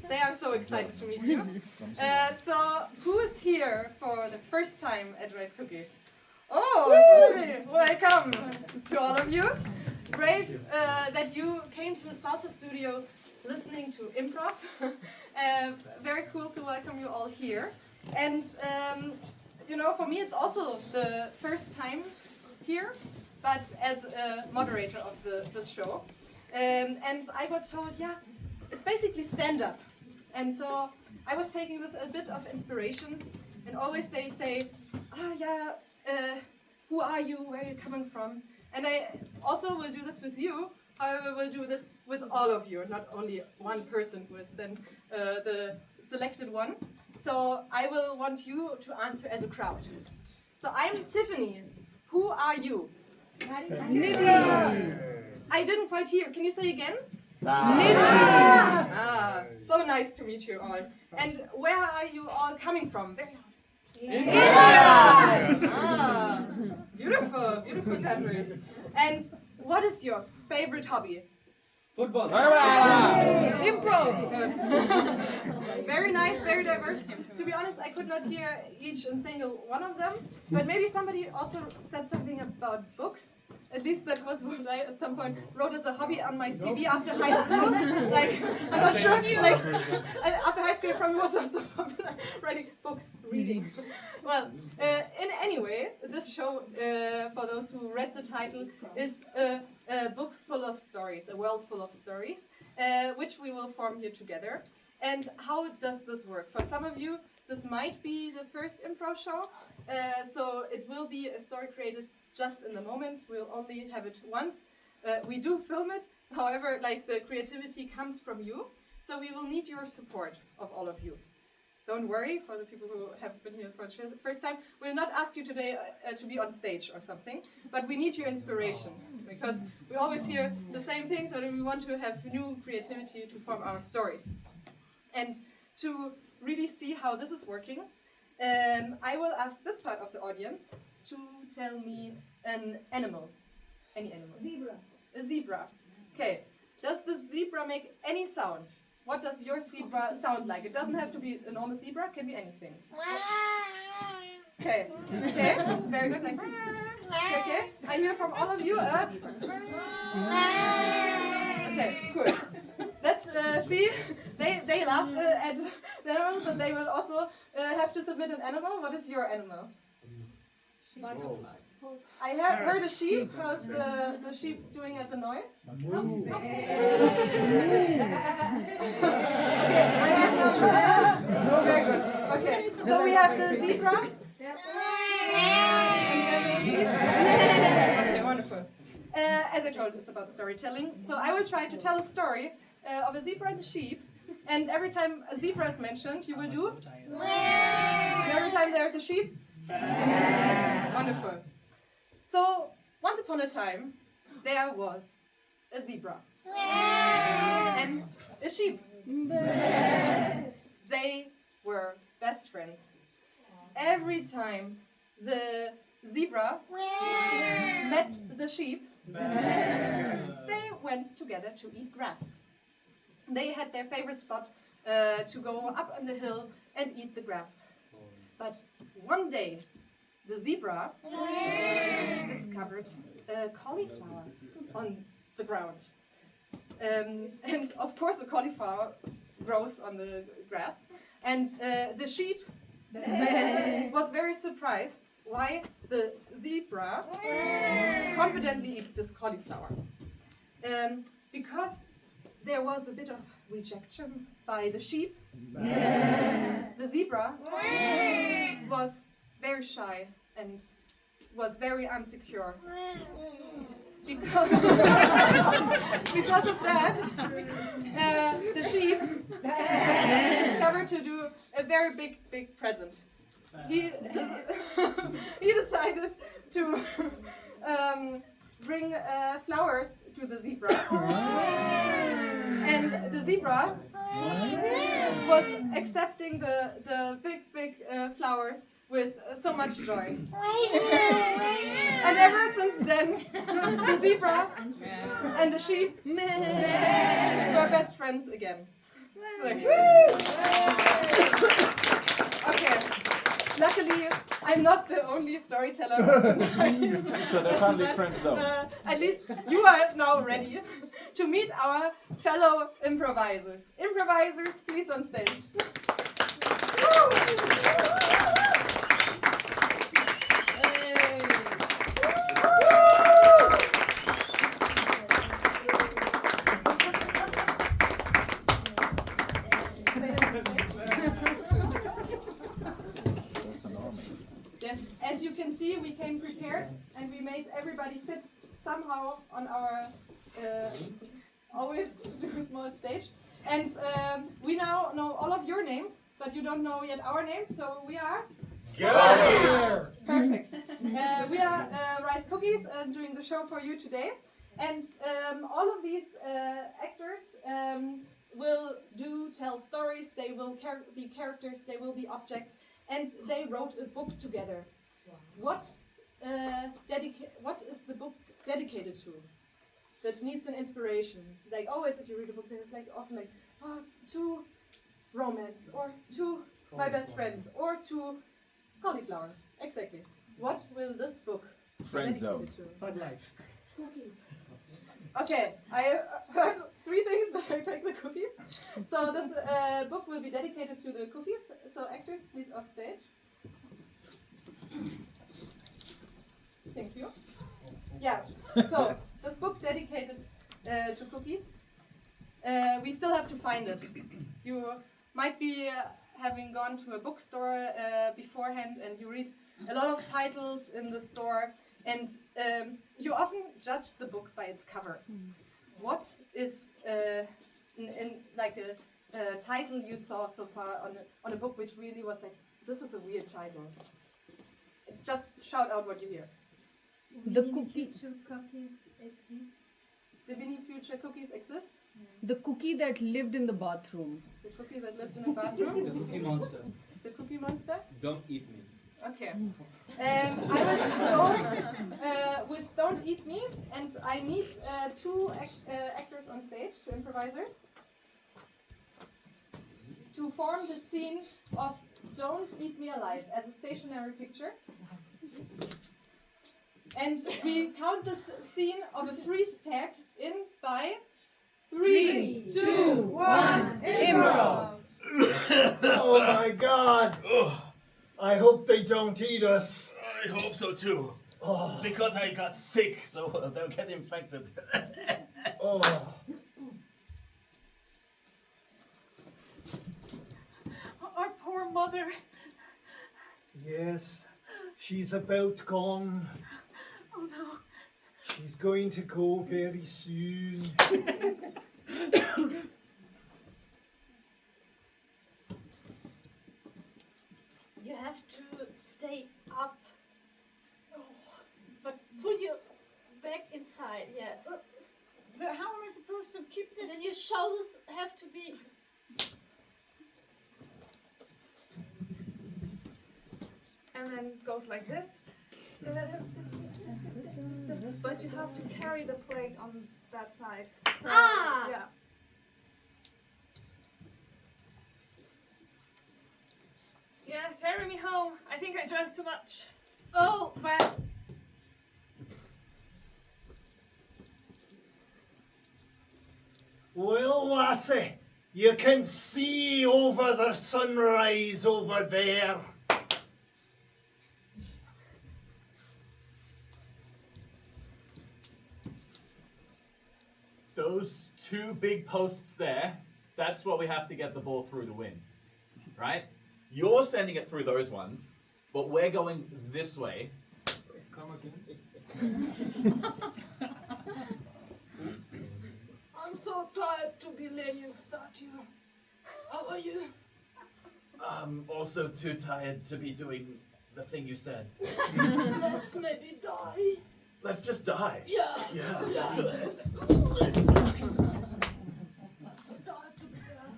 They are so excited to meet you. So, who is here for the first time at Rice Cookies? Oh, welcome to all of you. Great that you came to the Salsa studio listening to Improv. Very cool to welcome you all here. And, you know, for me it's also the first time here, but as a moderator of this show. And I got told, yeah, it's basically stand-up. And so I was taking this a bit of inspiration, and always they say, who are you, where are you coming from? And I also will do this with you, however we'll do this with all of you, not only one person who is then the selected one. So I will want you to answer as a crowd. So I'm Tiffany. Who are you? Nidhi. I didn't quite hear. Can you say again? Nidhi. Ah, so nice to meet you all. And where are you all coming from? Very loud. India. Ah, beautiful, beautiful countries. And what is your favorite hobby? Football. Improv. Very nice, very diverse. To be honest, I could not hear each and single one of them, but maybe somebody also said something about books. At least that was what I at some point wrote as a hobby on my CV after high school. Like, I'm not sure. Like, after high school, I probably was also popular writing books, reading. Well, in any way, this show, for those who read the title, is a book full of stories, a world full of stories, which we will form here together. And how does this work? For some of you, this might be the first improv show, so it will be a story created just in the moment. We'll only have it once. We do film it, however, like the creativity comes from you, so we will need your support of all of you. Don't worry, for the people who have been here for the first time, we'll not ask you today to be on stage or something, but we need your inspiration, because we always hear the same things, so we want to have new creativity to form our stories. And to really see how this is working, I will ask this part of the audience to tell me an animal. Any animal. Zebra. A zebra. Okay. Does the zebra make any sound? What does your zebra sound like? It doesn't have to be a normal zebra, it can be anything. Okay. Okay. Very good. Like. Okay. I hear from all of you. Okay. Cool. Let's see. They laugh at the animal, but they will also have to submit an animal. What is your animal? Butterfly. I have heard a sheep. How's the sheep doing as a noise? Okay, I have no very good. Okay, so we have the zebra. And we have the sheep. Okay, wonderful. As I told, it's about storytelling. So I will try to tell a story of a zebra and a sheep. And every time a zebra is mentioned, you will do. And every time there's a sheep. Wonderful. So, once upon a time, there was a zebra and a sheep. They were best friends. Every time the zebra met the sheep, they went together to eat grass. They had their favorite spot to go up on the hill and eat the grass. But one day, the zebra discovered a cauliflower on the ground. And of course the cauliflower grows on the grass. And the sheep was very surprised why the zebra confidently eats this cauliflower. Because there was a bit of rejection by the sheep. The zebra was very shy and was very insecure. Because of that, the sheep discovered to do a very big present. He decided to bring flowers to the zebra. And the zebra was accepting the big flowers with so much joy. And ever since then, the zebra and the sheep were best friends again. Like, okay, luckily I'm not the only storyteller for tonight. So they're finally friend zone. At least you are now ready to meet our fellow improvisers. Improvisers, please on stage. Yes, as you can see, we came prepared and we made everybody fit somehow on our always do small stage. And we now know all of your names, but you don't know yet our names, so we are? Here! Perfect. We are Rice Cookies doing the show for you today. And all of these actors will tell stories, they will be characters, they will be objects, and they wrote a book together. What is the book dedicated to? That needs an inspiration. Like always, if you read a book, there's like often like to romance, or to my best friends, or to cauliflowers. Exactly. What will this book be Friend zone. dedicated to? Fun life. Cookies. Okay, I heard 3 things, but I take the cookies. So this book will be dedicated to the cookies. So actors, please off stage. Thank you. Yeah, so this book dedicated to cookies. We still have to find it. You might be having gone to a bookstore beforehand and you read a lot of titles in the store, and you often judge the book by its cover. What is in like a title you saw so far on a book which really was like, this is a weird title? Just shout out what you hear. The future cookies exist. The mini future cookies exist? The cookie that lived in the bathroom. The cookie that lived in a bathroom? The Cookie Monster. The cookie monster? Don't eat me. Okay. I will go with Don't Eat Me, and I need 2 actors on stage, 2 improvisers, to form the scene of Don't Eat Me Alive as a stationary picture. And we count this scene of a freeze tag in by 3, 2, 1, improv! Oh my god! I hope they don't eat us. I hope so too. Oh, Because I got sick, so they'll get infected. oh. Our poor mother. Yes, she's about gone. Oh no. She's going to go very soon. You have to stay up. Oh, but put your back inside, yes. But how am I supposed to keep And this? then your shoulders have to be. And then goes like this. But you have to carry the plate on that side. So, Ah! Yeah. Yeah, carry me home. I think I drank too much. Oh, well. Well, lassie, you can see over the sunrise over there. Those 2 big posts there, that's what we have to get the ball through to win. Right? You're sending it through those ones, but we're going this way. Come again. I'm so tired to be laying a statue. How are you? I'm also too tired to be doing the thing you said. Let's maybe die. Let's just die. Yeah. Yeah. So tired to be dead.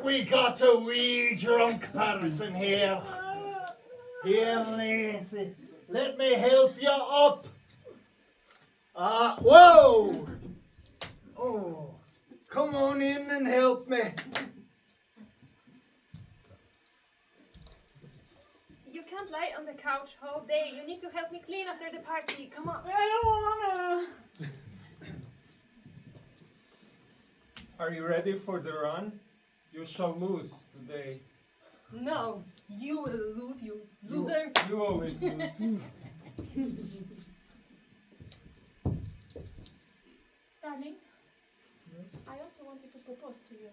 we got a wee drunk person here. Here, Lacey. Let me help you up. Whoa! Oh, come on in and help me. You can't lie on the couch all day. You need to help me clean after the party. Come on. I don't wanna. Are you ready for the run? You shall lose today. No, you will lose, you loser. You always lose. Darling, I also wanted to propose to you.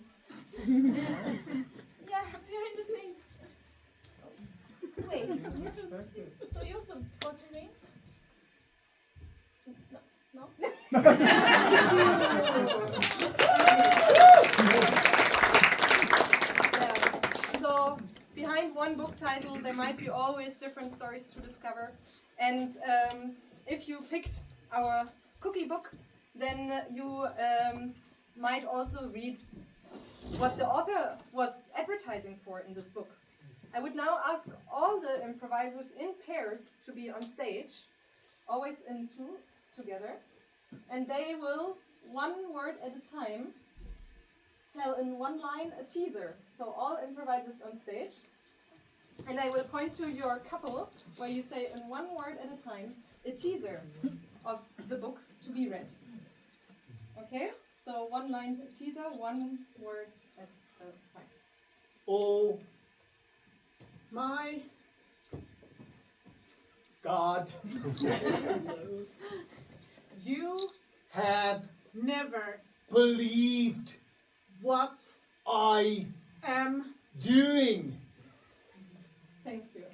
Yeah, you're in the same. Wait, so you also got a ring? No? So behind one book title, there might be always different stories to discover. And if you picked our cookie book, then you might also read what the author was advertising for in this book. I would now ask all the improvisers in pairs to be on stage, always in two together, and they will, one word at a time, tell in one line a teaser. So all improvisers on stage. And I will point to your couple where you say in one word at a time a teaser of the book to be read. Okay? So one line teaser, one word at a time. Oh, My God. you Have never believed what I am doing. Thank you.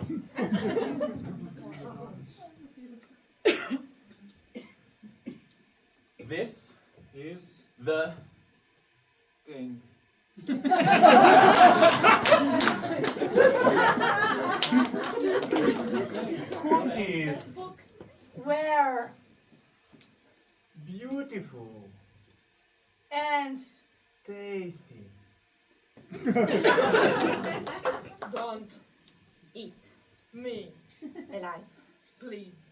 This Is the king. Cookies. where Beautiful. and Tasty. don't Eat. me, Alive. please.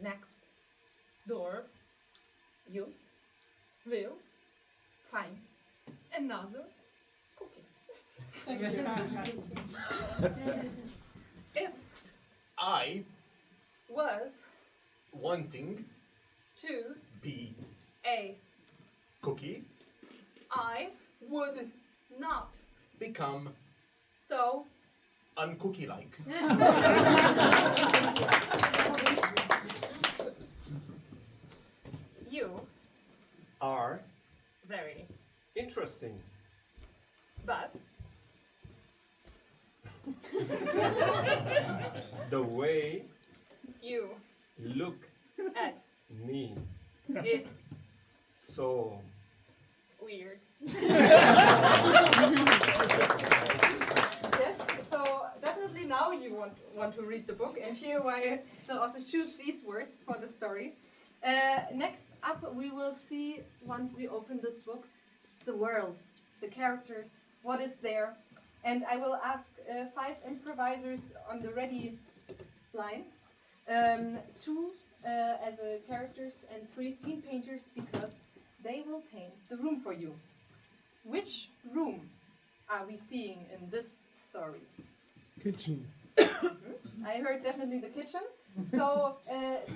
Next. Door You. will Fine. another Cookie. Thank you. If I was wanting to be a cookie I would not become so uncookie like. you Are very interesting. but The way you look at me is so weird. Yes, so definitely now you want to read the book and hear why the author choose these words for the story. Next up, we will see, once we open this book, the world, the characters, what is there. And I will ask 5 improvisers on the ready line, 2 as characters and 3 scene painters, because they will paint the room for you. Which room are we seeing in this story? Kitchen. I heard definitely the kitchen. So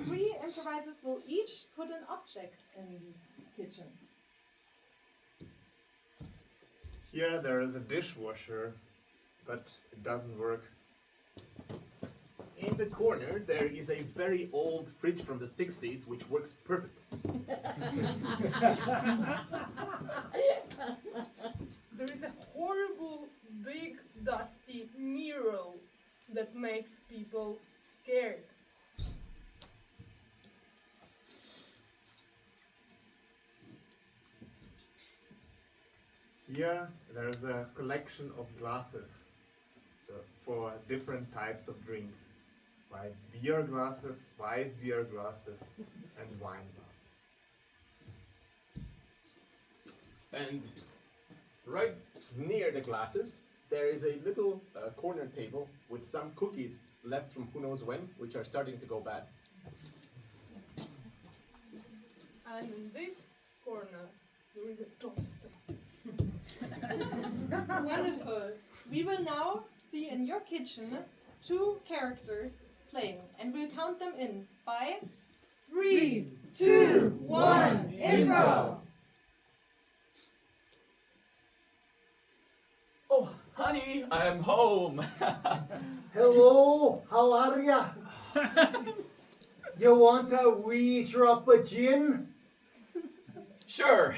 3 improvisers will each put an object in this kitchen. Here there is a dishwasher, but it doesn't work. In the corner, there is a very old fridge from the 60s which works perfectly. There is a horrible, big, dusty mirror that makes people scared. Here there's a collection of glasses for different types of drinks. Like beer glasses, Weiss beer glasses, and wine glasses. And Right near the glasses, there is a little corner table with some cookies left from who knows when, which are starting to go bad. And in this corner, there is a toaster. Wonderful. We will now see in your kitchen 2 characters playing, and we'll count them in by 3, 2, 1, improv! Oh, honey, I'm home. Hello, how are ya? You want a wee drop of gin? Sure.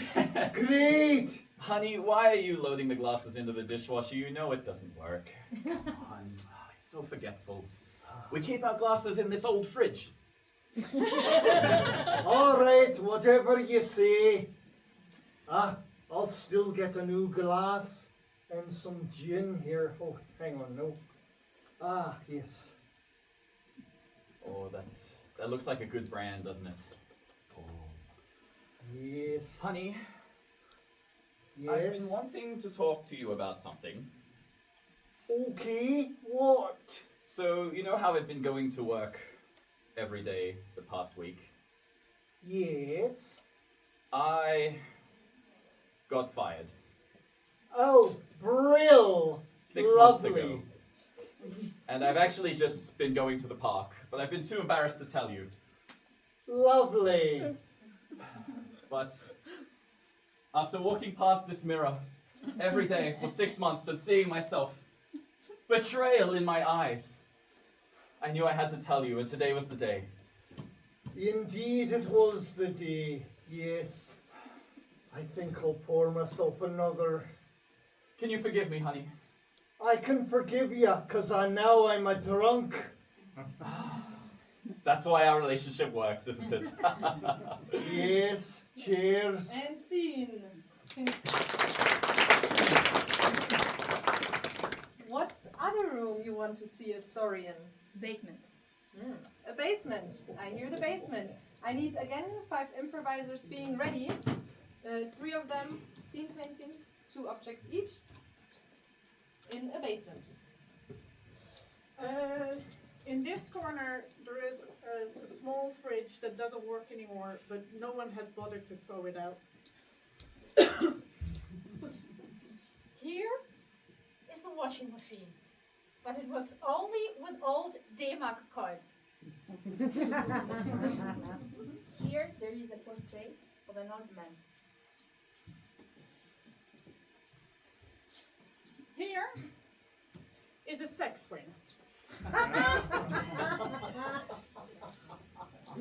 Great! Honey, why are you loading the glasses into the dishwasher? You know it doesn't work. Come on, so forgetful. We keep our glasses in this old fridge. All right, whatever you say. I'll still get a new glass and some gin here. Oh, hang on, no. Yes. Oh, that looks like a good brand, doesn't it? Oh. Yes. Honey, Yes. I've been wanting to talk to you about something. Okay, what? So, you know how I've been going to work every day the past week? Yes. I got fired Oh, Brill. 6 months Lovely. ago. And I've actually just been going to the park, but I've been too embarrassed to tell you. Lovely. But after walking past this mirror every day for 6 months and seeing myself, betrayal in my eyes, I knew I had to tell you, and today was the day. Indeed, it was the day. Yes. I think I'll pour myself another. Can you forgive me, honey? I can forgive you, 'cause now I'm a drunk. That's why our relationship works, isn't it? Yes. Cheers. And scene. What other room you want to see a story in? Basement. A basement. I hear the basement. I need again 5 improvisers being ready. 3 of them scene painting, 2 objects each in a basement. In this corner, there is a small fridge that doesn't work anymore, but no one has bothered to throw it out. Here is a washing machine, but it works only with old D-Mark cards. Here there is a portrait of an old man. Here is a sex swing.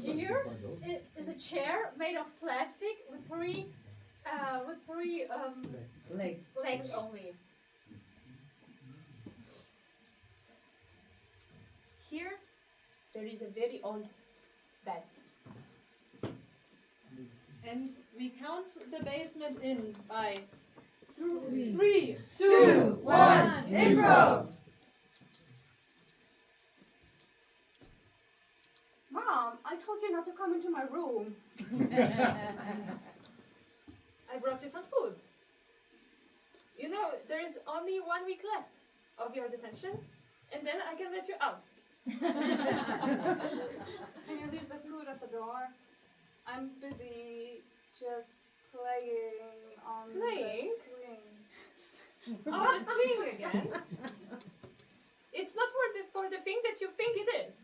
Here is a chair made of plastic with three legs only. Here, there is a very old bed. And we count the basement in by 3, 2, 1, improv! Mom, I told you not to come into my room. I brought you some food. You know, there is only 1 week left of your detention, and then I can let you out. Can you leave the food at the door? I'm busy just playing on Playing? the swing. Oh, the swing again? It's not for the thing that you think it is.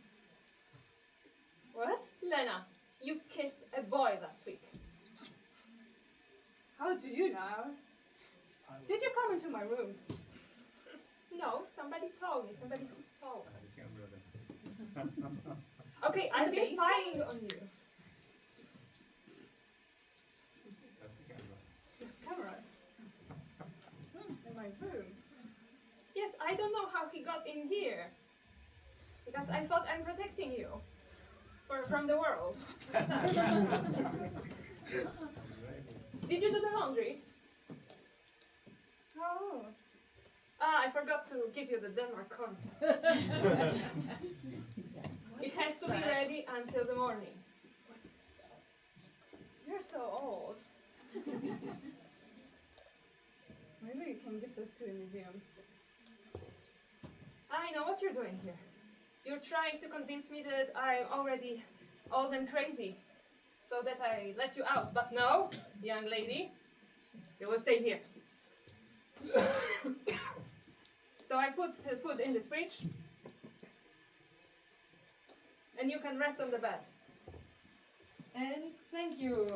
What? Lena, you kissed a boy last week. How do you know? Did you come into my room? No, somebody told me, somebody who saw us. Okay, I've been spying on you. Cameras. In my room. Yes, I don't know how he got in here. Because I thought I'm protecting you. From the world. Did you do the laundry? Oh. I forgot to give you the Denmark coins. It has to be ready until the morning. You're so old. My Maybe we can give this to a museum. I know what you're doing here. You're trying to convince me that I'm already old and crazy, so that I let you out. But no, young lady, you will stay here. So I put food in this fridge, and you can rest on the bed. And thank you.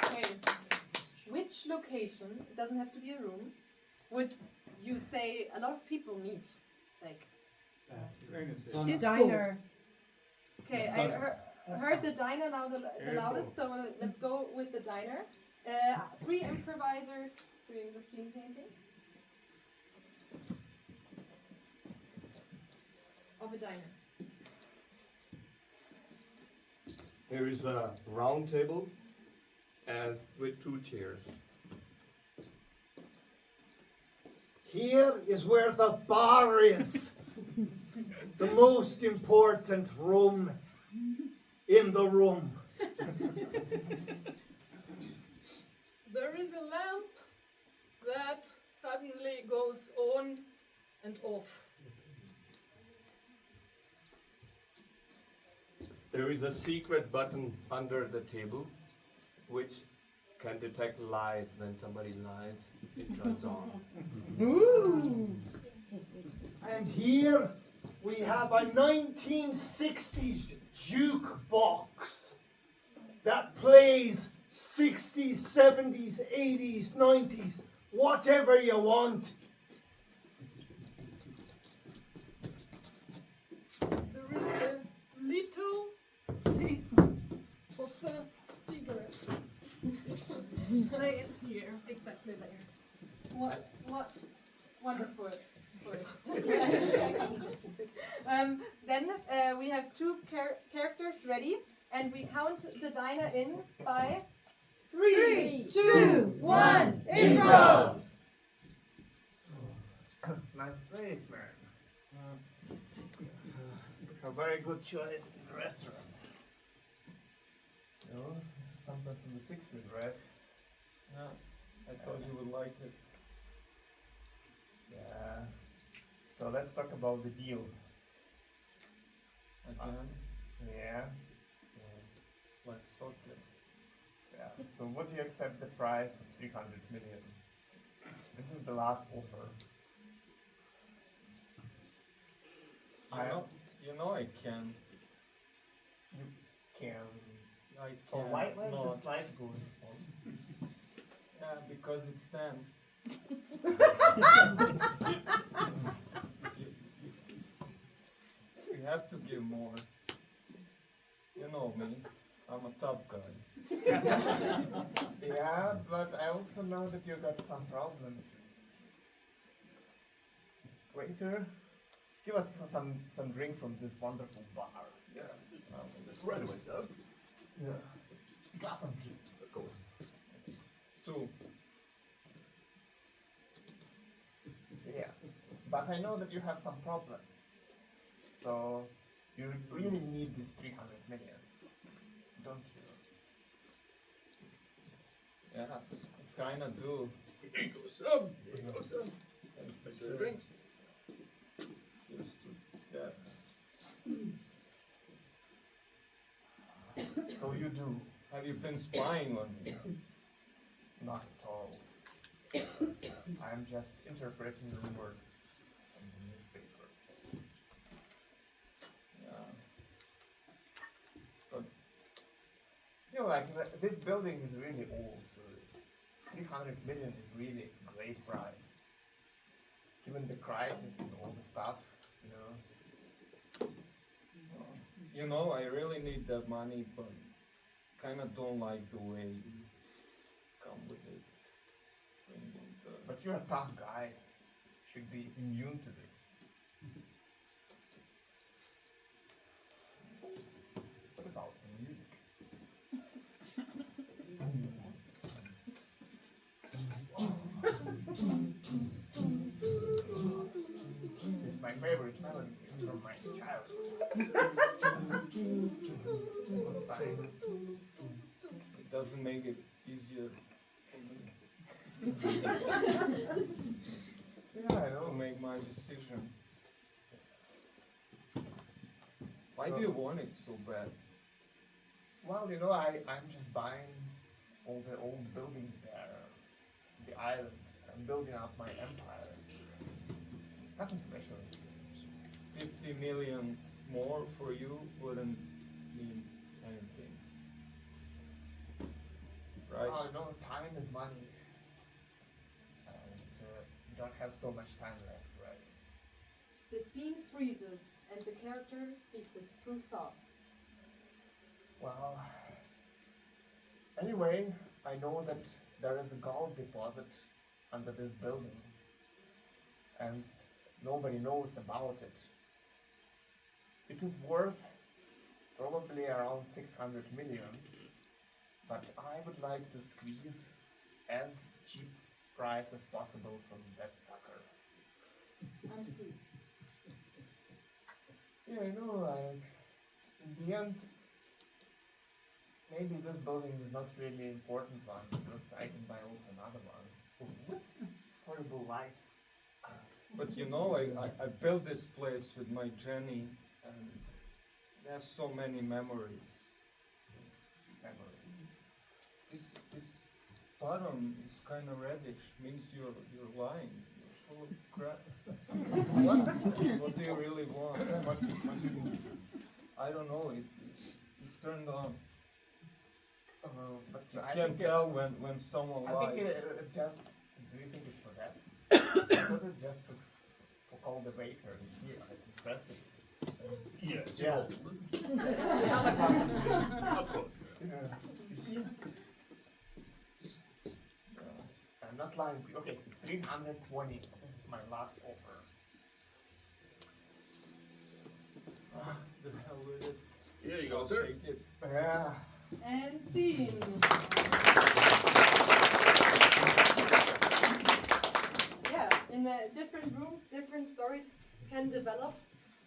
Okay. Which location, it doesn't have to be a room, would you say a lot of people meet? Like, Diner. okay, I heard the diner now the loudest, so let's go with the diner. 3 improvisers doing the scene painting of a diner. Here is a round table and with 2 chairs. Here is where the bar is. The most important room in the room. There is a lamp that suddenly goes on and off. There is a secret button under the table which can detect lies. When somebody lies, it turns on. Ooh. And here we have a 1960s jukebox that plays 60s, 70s, 80s, 90s, whatever you want. There is a little piece of a cigarette. Right here, exactly there. What wonderful. Then we have 2 characters ready, and we count the diner in by 3, 2, 1, improv! Nice place, man. A very good choice in restaurants. Oh, this is something from the 60s, right? Yeah, I thought you would like it. Yeah. So let's talk about the deal. Again? Yeah. So, let's talk it. Yeah. So would you accept the price of 300 million? This is the last offer. You know I can. You can. I Oh, can. why is not. the slide going on? Yeah, because it stands. You have to give more. You know me. I'm a tough guy. Yeah, but I also know that you got some problems recently. Waiter, give us some drink from this wonderful bar. Yeah. Right away, sir. Yeah. Glass of drink, of course. 2. Yeah. But I know that you have some problems. So you really need this 300 million, don't you? Yeah, I kinda do. Here you go, sir. Here you go, sir. Make the drinks. Just that. So you do. Have you been spying on me? Not at all. I'm just interpreting rumors in the newspapers. Yeah. But You know, like this building is really old. So 300 million is really a great price. Given the crisis and all the stuff, you know. you know, I really need that money, but kinda don't like the way you come with it. But you're a tough guy. Should be immune to this. What about some music? It's my favorite melody from my childhood. What sign? It doesn't make it easier for me Yeah, I know. to make my decision. Why So- do you want it so bad? Well, you know, I'm just buying all the old buildings there, the island. I'm building up my empire. Nothing special. 50 million more for you wouldn't mean anything. Right? Oh, no, time is money. And we don't have so much time left, right? The scene freezes and the character speaks his true thoughts. Well, anyway, I know that there is a gold deposit under this building, and nobody knows about it. It is worth probably around 600 million, but I would like to squeeze as cheap price as possible from that sucker. And please. Yeah, I know, like, in the end, maybe this building is not really an important one, because I can buy also another one. Oh, what's this horrible light? But you know, I built this place with my Jenny, and there's so many memories. Memories. This bottom is kind of reddish, means you're lying. You're full of crap. What do you really want? I don't know. It turned on. But You I can think tell when someone I think lies. it just. Do you think it's for that? I thought it's just for call the waiter. You see, I'm impressive. Yes, Yeah. Of course. You see? I'm not lying to you. Okay, 320. This is my last offer. The hell with it. Here you go, I'll sir. take it. Yeah. And scene. Yeah, in the different rooms, different stories can develop.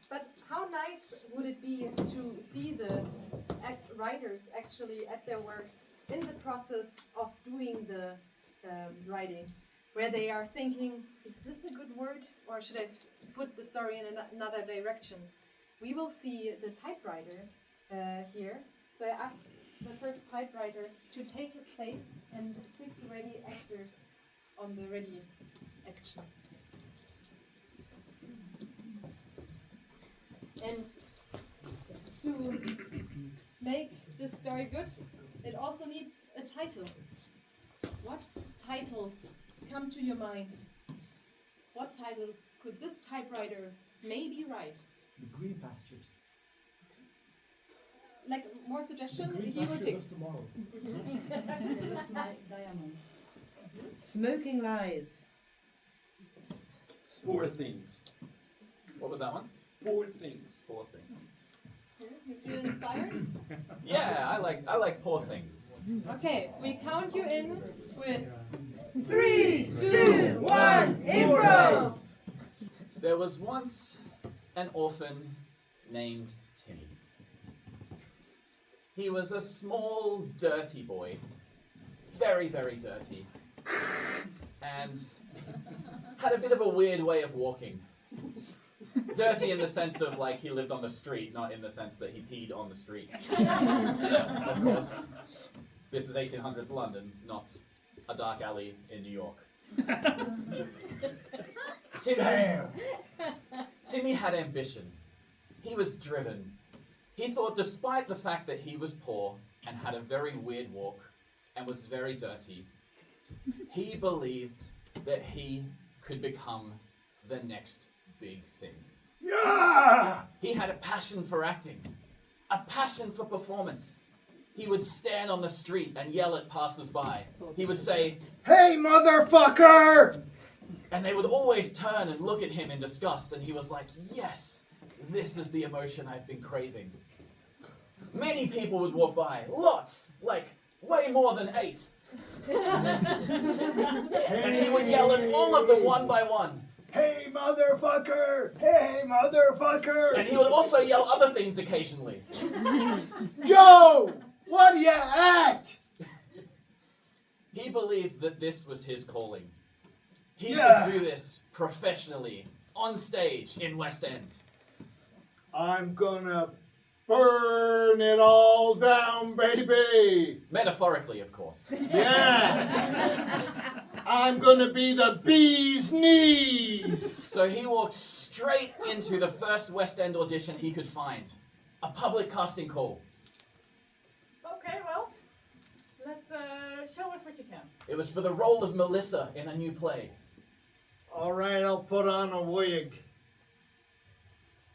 But how nice would it be to see the writers actually at their work in the process of doing the writing, where they are thinking, is this a good word, or should I put the story in another direction? We will see the typewriter here. So I asked the first typewriter to take its place and 6 ready actors on the ready action. And to make this story good, it also needs a title. What titles come to your mind? What titles could this typewriter maybe write? The green pastures. Like more suggestion, The green he will pastures pick. of tomorrow. Diamond. Smoking lies. Poor things. What was that one? Poor things. Poor things. You feel inspired? Yeah, I like poor things. Okay, we count you in with 3, 2, 1, improv! There was once an orphan named Timmy. He was a small, dirty boy. Very, very dirty. And had a bit of a weird way of walking. Dirty in the sense of like he lived on the street, not in the sense that he peed on the street. Of course, this is 1800s London, not a dark alley in New York. Timmy had ambition. He was driven. He thought despite the fact that he was poor and had a very weird walk and was very dirty, he believed that he could become the next big thing. Yeah! He had a passion for acting, a passion for performance. He would stand on the street and yell at passers-by. He would say, "Hey, motherfucker!" And they would always turn and look at him in disgust, and he was like, yes, this is the emotion I've been craving. Many people would walk by, lots, like way more than 8. And he would yell at all of them one by one. "Hey, motherfucker! Hey, motherfucker!" And he would also yell other things occasionally. "Yo! What do you at?" He believed that this was his calling. He Yeah. could do this professionally, on stage in West End. I'm gonna burn it all down, baby. Metaphorically, of course. Yeah. I'm gonna be the bee's knees. So he walked straight into the first West End audition he could find. A public casting call. Okay, well, show us what you can. It was for the role of Melissa in a new play. All right, I'll put on a wig.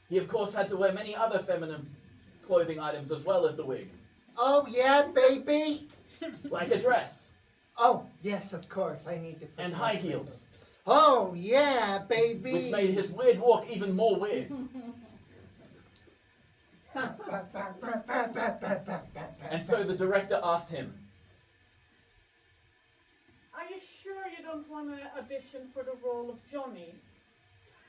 He, of course, had to wear many other feminine clothing items as well as the wig. Oh, yeah, baby. Like a dress. Oh, yes, of course. I need to put And my high clothes heels. on. Oh, yeah, baby. Which made his weird walk even more weird. And so the director asked him, Are you sure you don't want to audition for the role of Johnny?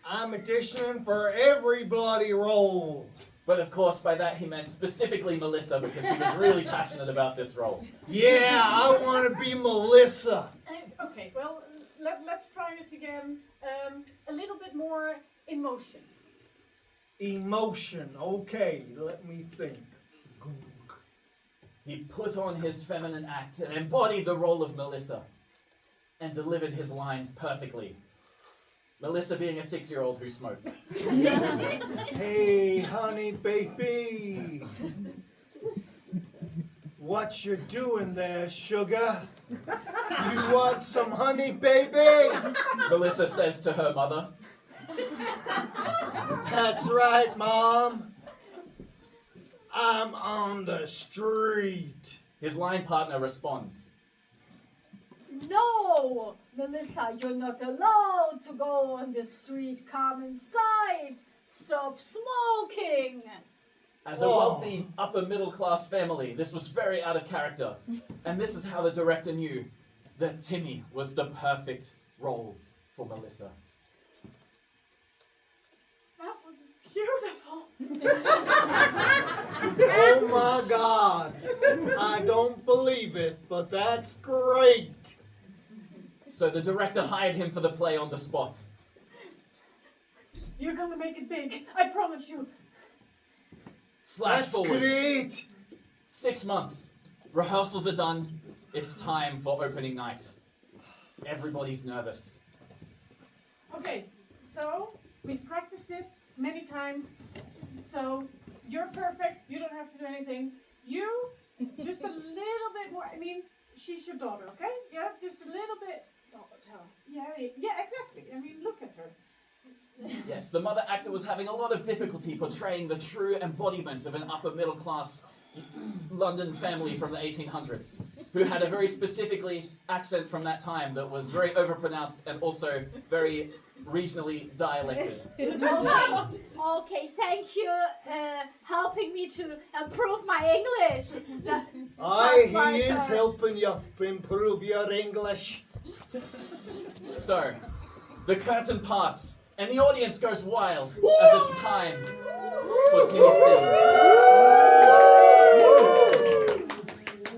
I'm auditioning for every bloody role. but of course by that he meant specifically Melissa because he was really passionate about this role. Yeah, I want to be Melissa. Okay, well, let's try this again. A little bit more emotion. Emotion. Okay, let me think. He put on his feminine act and embodied the role of Melissa and delivered his lines perfectly. Melissa being a 6-year-old who smoked. Hey, honey, baby. What you doing there, sugar? You want some honey, baby? Melissa says to her mother. That's right, Mom. I'm on the street. His line partner responds. No, Melissa, you're not allowed to go on the street. Come inside. Stop smoking. As a wealthy, upper middle class family, this was very out of character. And this is how the director knew that Timmy was the perfect role for Melissa. That was beautiful. Oh my God. I don't believe it, but that's great. So the director hired him for the play on the spot. You're gonna make it big. I promise you. Flash That's forward. great. 6 months. Rehearsals are done. It's time for opening night. Everybody's nervous. Okay, so we've practiced this many times. So you're perfect. You don't have to do anything. You, just a little bit more. I mean, she's your daughter, okay? Yeah, just a little bit. Yeah, exactly. I mean, look at her. Yes, the mother actor was having a lot of difficulty portraying the true embodiment of an upper middle class London family from the 1800s, who had a very specifically accent from that time that was very overpronounced and also very regionally dialected. Okay, thank you helping me to improve my English. He is helping you improve your English. So, the curtain parts and the audience goes wild as it's time for Timmy C.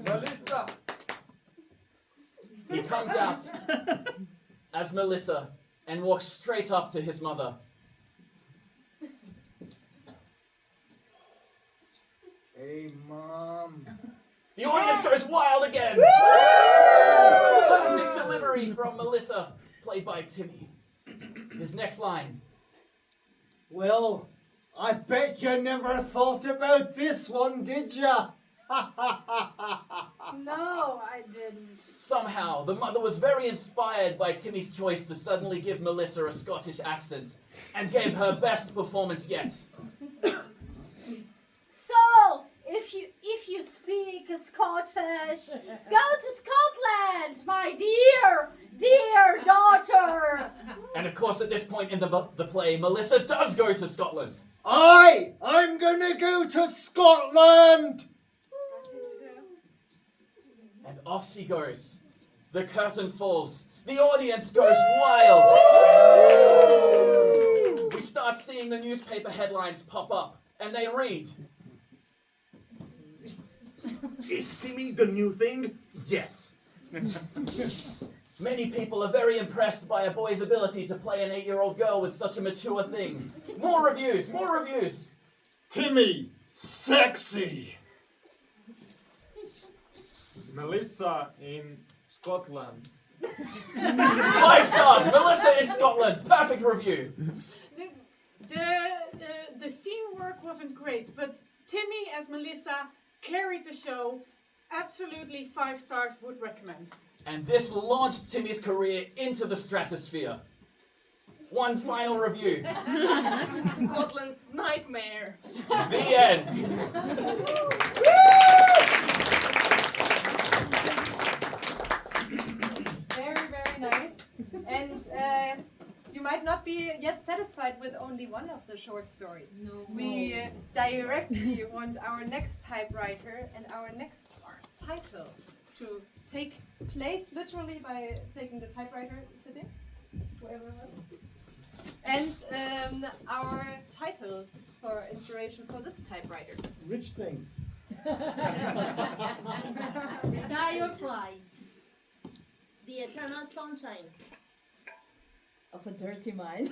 Melissa! He comes out as Melissa and walks straight up to his mother. Hey, Mom. The audience goes wild again. Perfect delivery from Melissa, played by Timmy. His next line. Well, I bet you never thought about this one, did ya? No, I didn't. Somehow, the mother was very inspired by Timmy's choice to suddenly give Melissa a Scottish accent and gave her best performance yet. So, if you speak Scottish, go to Scotland, my dear daughter. And of course, at this point in the play, Melissa does go to Scotland. I'm gonna go to Scotland. And off she goes. The curtain falls. The audience goes wild. We start seeing the newspaper headlines pop up, and they read, Is Timmy the new thing? Yes. Many people are very impressed by a boy's ability to play an 8-year-old girl with such a mature thing. More reviews, more reviews. Timmy, sexy. Melissa in Scotland. 5 stars, Melissa in Scotland. Perfect review. The scene work wasn't great, but Timmy as Melissa carried the show. Absolutely 5 stars, would recommend. And this launched Timmy's career into the stratosphere. One final review. Scotland's nightmare. The end. Very, very nice. And you might not be yet satisfied with only one of the short stories. No. We directly want our next typewriter and our next titles to take place literally by taking the typewriter sitting, wherever. And our titles for inspiration for this typewriter. Rich things. Die or Fly. The Eternal Sunshine of a Dirty Mind.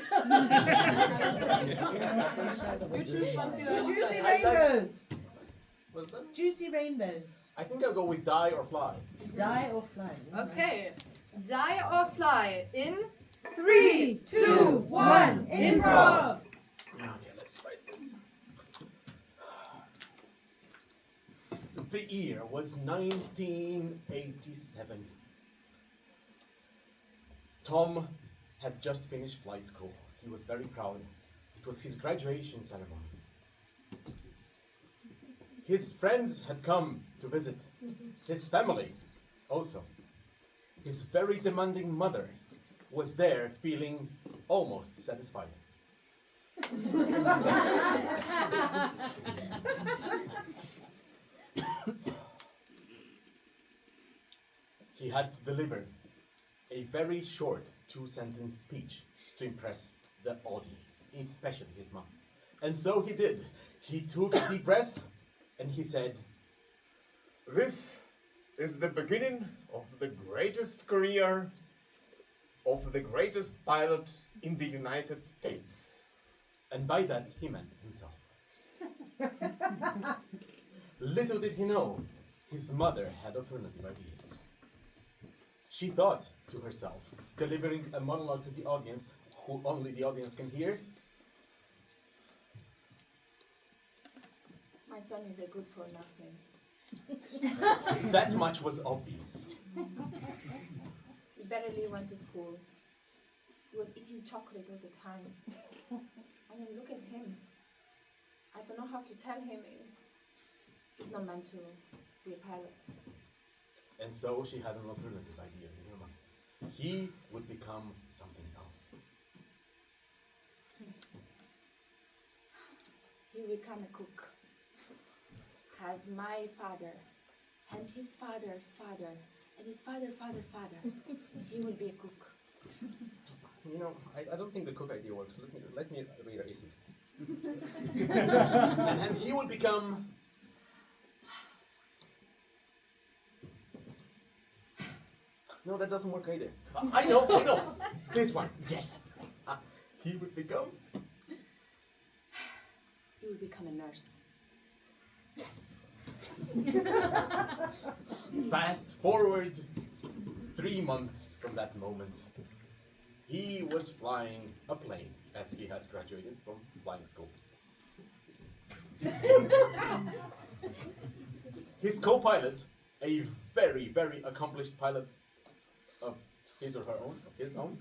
You choose once you know. Juicy I like- Rainbows. What's that? Juicy Rainbows. I think I'll go with Die or Fly. Die or Fly. Okay. Die or Fly in 3, 2, 1, improv! Okay, let's write this. The year was 1987. Tom had just finished flight school. He was very proud. It was his graduation ceremony. His friends had come to visit. His family also. His very demanding mother was there feeling almost satisfied. He had to deliver a very short 2-sentence speech to impress the audience, especially his mom. And so he did. He took a deep breath and he said, This is the beginning of the greatest career of the greatest pilot in the United States. And by that he meant himself. Little did he know, his mother had alternative ideas. She thought to herself, delivering a monologue to the audience, who only the audience can hear. My son is a good for nothing. That much was obvious. He barely went to school. He was eating chocolate all the time. I mean, look at him. I don't know how to tell him he's not meant to be a pilot. And so she had an alternative idea in her mind. He would become something else. He will become a cook. As my father, and his father's father, and his father. He will be a cook. You know, I don't think the cook idea works. Let me erase it. And he would become. No, that doesn't work either. I know. This one, yes. He would become. He will become a nurse. Yes. Fast forward 3 months from that moment. He was flying a plane as he had graduated from flying school. His co-pilot, a very, very accomplished pilot of his or her own, of his own,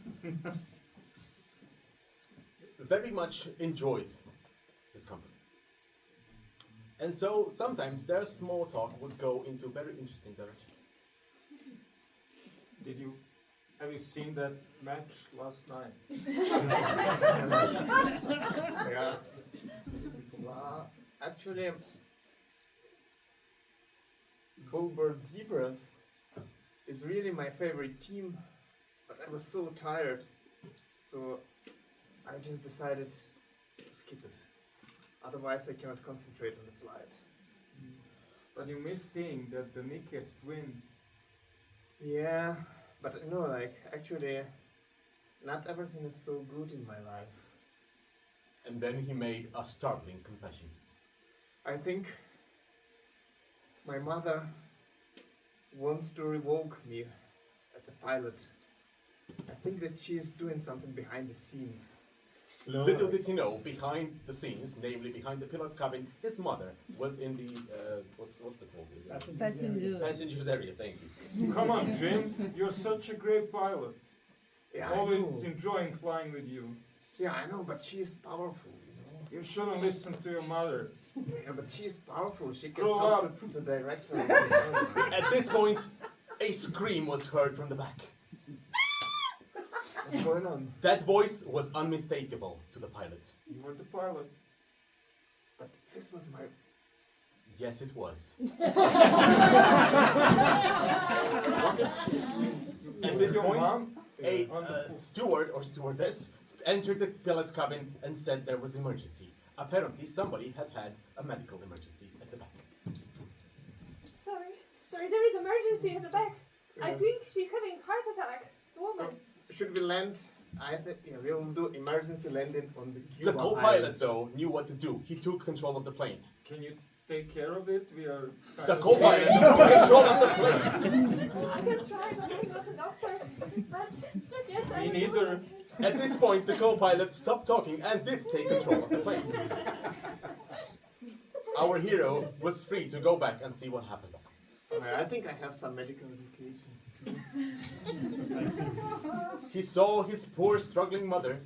very much enjoyed his company. And so sometimes their small talk would go into very interesting directions. Have you seen that match last night? Yeah. Actually, Bullbird Zebras is really my favorite team, but I was so tired, so I just decided to skip it. Otherwise, I cannot concentrate on the flight. But you miss seeing that the Nikkes win. Yeah, but you know, like, actually, not everything is so good in my life. And then he made a startling confession. I think my mother wants to revoke me as a pilot. I think that she's doing something behind the scenes. Little did he know, behind the scenes, namely behind the pilot's cabin, his mother was in the, what's the called? Passengers area, thank you. Come on, Jim. You're such a great pilot. Yeah, I Always know. enjoying flying with you. Yeah, I know, but she's powerful, you know. You shouldn't listen to your mother. Yeah, but she's powerful. She can Grow talk up. to the director. At this point, a scream was heard from the back. What's going on? That voice was unmistakable to the pilot. You were the pilot. But this was my... Yes, it was. What is she? At this Your point, mom? a On the steward or stewardess entered the pilot's cabin and said there was emergency. Apparently, somebody had a medical emergency at the back. Sorry, there is emergency at the back. I Yeah. think she's having heart attack. The woman. So, should we land? I think we'll do emergency landing on the The Cuba co-pilot, Island. though, knew what to do. He took control of the plane. Can you take care of it? We are. The co-pilot took control of the plane. I can try, but I'm not a doctor. But yes, I Me will do neither. it. At this point, the co-pilot stopped talking and did take control of the plane. Our hero was free to go back and see what happens. I think I have some medical education. He saw his poor struggling mother,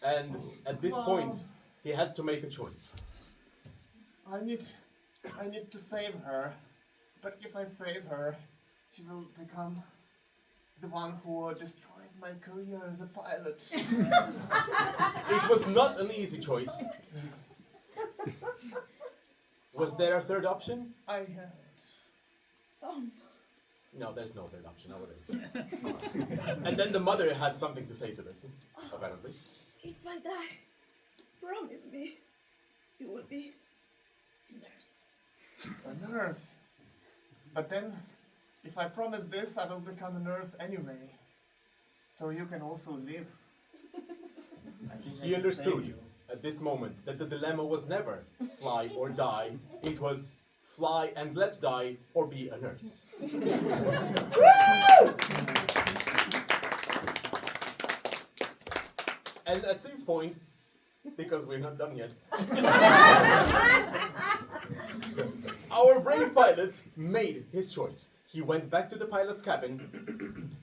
and at this point, he had to make a choice. I need to save her, but if I save her, she will become the one who destroys my career as a pilot. It was not an easy choice. Was there a third option? I have Son. No, there's no third option nowadays. And then the mother had something to say to this, apparently. If I die, promise me you will be a nurse. a nurse. But then, if I promise this, I will become a nurse anyway. So you can also live. I think I He can save understood you. at this moment that the dilemma was never fly or die. It was fly and let's die or be a nurse. And at this point, because we're not done yet, our brave pilot made his choice. He went back to the pilot's cabin.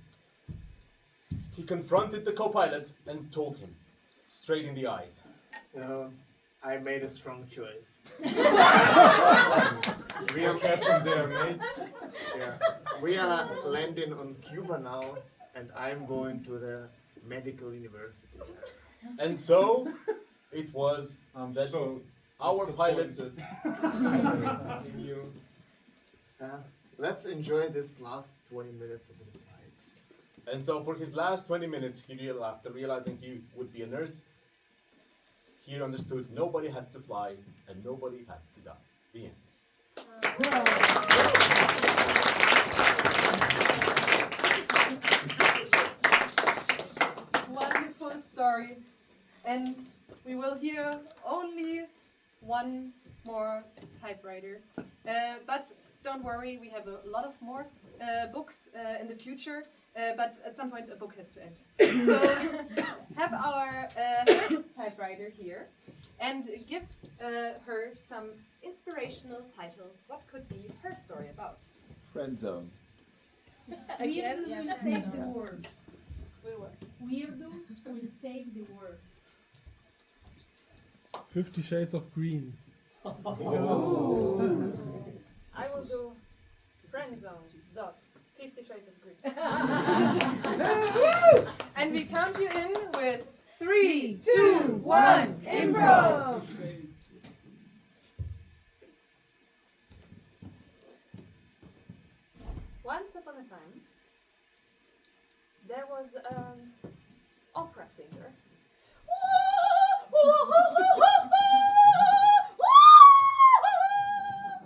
He confronted the co-pilot and told him, straight in the eyes, You know, I made a strong choice. We are captain there, mate. Yeah. We are landing on Cuba now, and I'm going to the medical university. and so it was I'm that so our pilot disappointed in you. Let's enjoy this last 20 minutes of the flight. And so for his last 20 minutes, after realizing he would be a nurse, he understood nobody had to fly and nobody had to die. The end. Wonderful story. And we will hear only one more typewriter. But don't worry, we have a lot of more books in the future. But at some point, a book has to end. So have our typewriter here and give her some inspirational titles. What could be her story about? Friend zone. Weirdos will save the world. Will work. Weirdos will save the world. 50 Shades of Green. I will do friend zone. Dot. 50 Shades of Green. And we count you in with 3, 2, 1, improv! Once upon a time, there was an opera singer.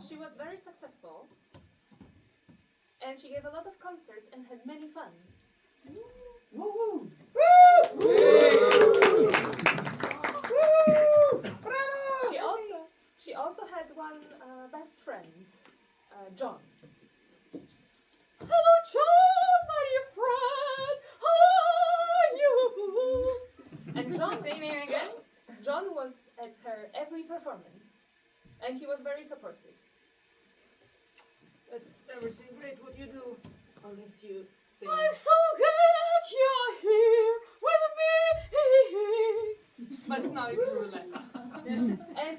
She was very successful, and she gave a lot of concerts and had many best friend, John. Hello, John, my dear friend. How are you? And John, singing again, John was at her every performance, and he was very supportive. That's everything great what you do, unless you sing. I'm so glad you're here with me. But now you can relax. And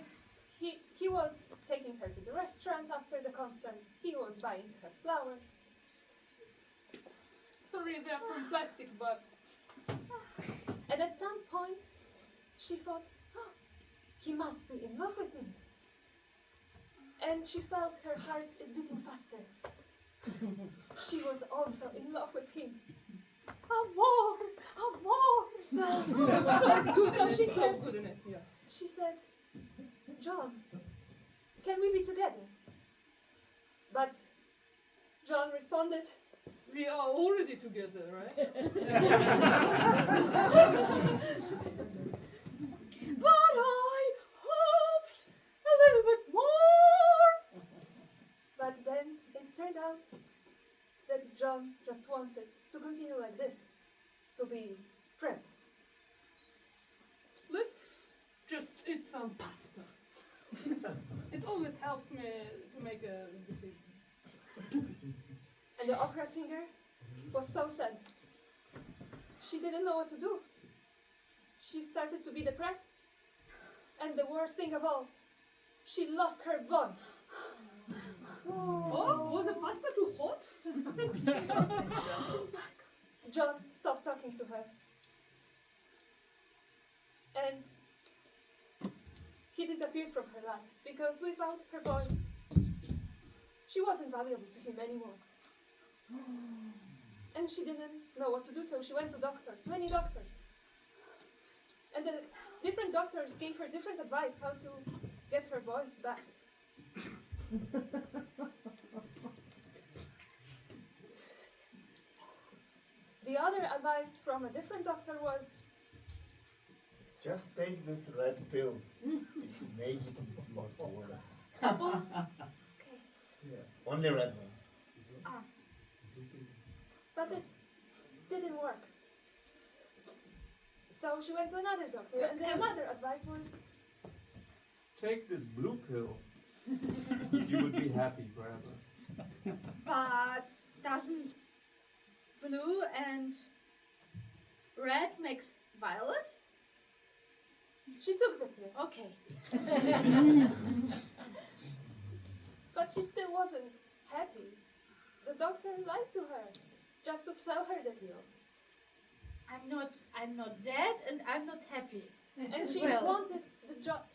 he was taking her to the restaurant after the concert. He was buying her flowers. Sorry, they're from plastic, but And at some point, she thought, oh, he must be in love with me. And she felt her heart is beating faster. She was also in love with him. Amor. So she So said, good in it, yeah. she said, John, can we be together? But John responded, We are already together, right? But I hoped a little bit more. but then it turned out that John just wanted to continue like this, to be friends. Let's just eat some pasta. It always helps me to make a decision. And the opera singer was so sad. She didn't know what to do. She started to be depressed. And the worst thing of all, she lost her voice. Oh, was the pasta too hot? John stopped talking to her. And he disappeared from her life because without her voice, she wasn't valuable to him anymore. And she didn't know what to do, so she went to doctors, many doctors. And the different doctors gave her different advice how to get her voice back. The other advice from a different doctor was, Just take this red pill. It's magic before. apples. Yeah. Only red one. But it didn't work. So she went to another doctor, and the another advice was, Take this blue pill. You would be happy forever. But doesn't blue and red makes violet? She took the pill. Okay. But she still wasn't happy. The doctor lied to her just to sell her the pill. I'm not dead and I'm not happy. And she Well. wanted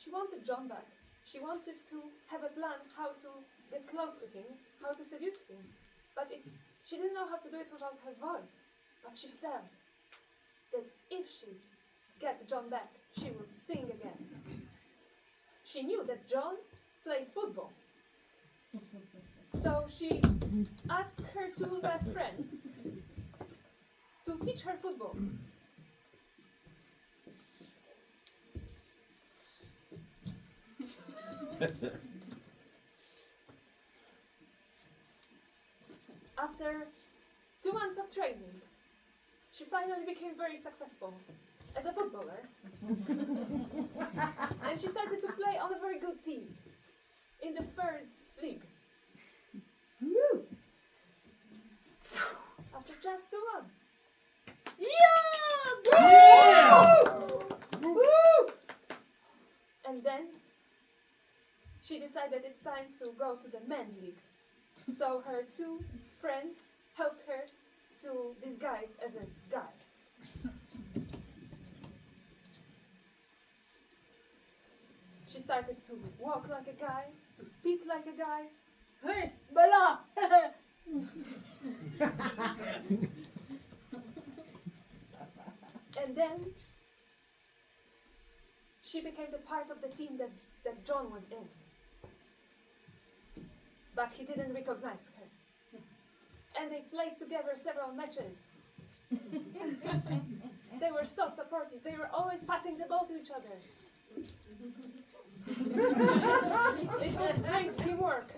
she wanted John back. She wanted to have a plan how to get close to him, how to seduce him. But she didn't know how to do it without her voice. But she felt that if she get John back, she will sing again. She knew that John plays football. So she asked her two best friends to teach her football. After 2 months of training, she finally became very successful as a footballer. And she started to play on a very good team in the 3rd league. After just 2 months. And then she decided it's time to go to the men's league. So her two friends helped her to disguise as a guy. She started to walk like a guy, to speak like a guy. Hey, Bella! And then she became the part of the team that John was in. But he didn't recognize her. And they played together several matches. They were so supportive. They were always passing the ball to each other. It was great teamwork.